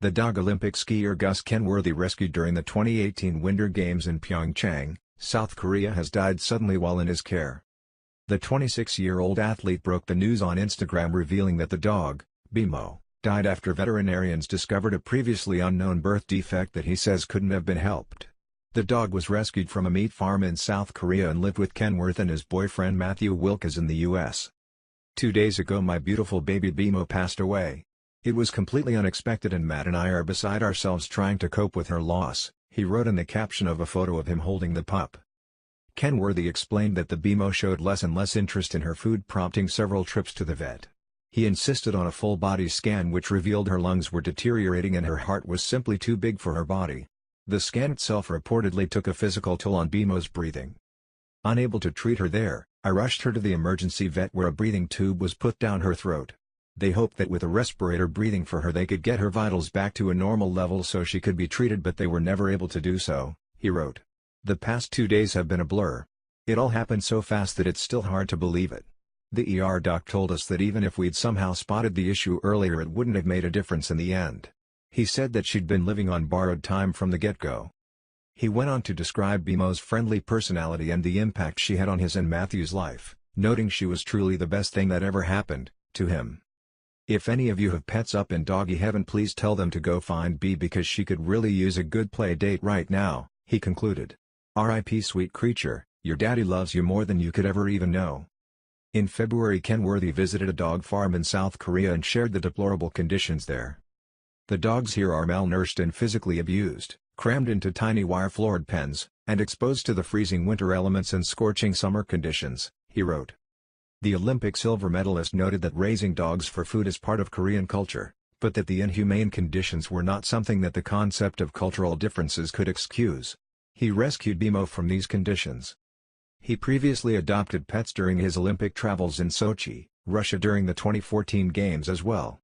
The dog Olympic skier Gus Kenworthy, rescued during the 2018 Winter Games in Pyeongchang, South Korea, has died suddenly while in his care. The 26-year-old athlete broke the news on Instagram, revealing that the dog, Beemo, died after veterinarians discovered a previously unknown birth defect that he says couldn't have been helped. The dog was rescued from a meat farm in South Korea and lived with Kenworth and his boyfriend Matthew Wilkes in the U.S. 2 days ago my beautiful baby Beemo passed away. It was completely unexpected and Matt and I are beside ourselves trying to cope with her loss, he wrote in the caption of a photo of him holding the pup. Kenworthy explained that the Beemo showed less and less interest in her food, prompting several trips to the vet. He insisted on a full-body scan which revealed her lungs were deteriorating and her heart was simply too big for her body. The scan itself reportedly took a physical toll on Beemo's breathing. Unable to treat her there, I rushed her to the emergency vet where a breathing tube was put down her throat. They hoped that with a respirator breathing for her they could get her vitals back to a normal level so she could be treated, but they were never able to do so, he wrote. The past 2 days have been a blur. It all happened so fast that it's still hard to believe it. The ER doc told us that even if we'd somehow spotted the issue earlier it wouldn't have made a difference in the end. He said that she'd been living on borrowed time from the get-go. He went on to describe Beemo's friendly personality and the impact she had on his and Matthew's life, noting she was truly the best thing that ever happened to him. If any of you have pets up in doggy heaven, please tell them to go find Bee because she could really use a good play date right now, he concluded. R.I.P. sweet creature, your daddy loves you more than you could ever even know. In February Kenworthy visited a dog farm in South Korea and shared the deplorable conditions there. The dogs here are malnourished and physically abused, crammed into tiny wire-floored pens, and exposed to the freezing winter elements and scorching summer conditions, he wrote. The Olympic silver medalist noted that raising dogs for food is part of Korean culture, but that the inhumane conditions were not something that the concept of cultural differences could excuse. He rescued Beemo from these conditions. He previously adopted pets during his Olympic travels in Sochi, Russia during the 2014 Games as well.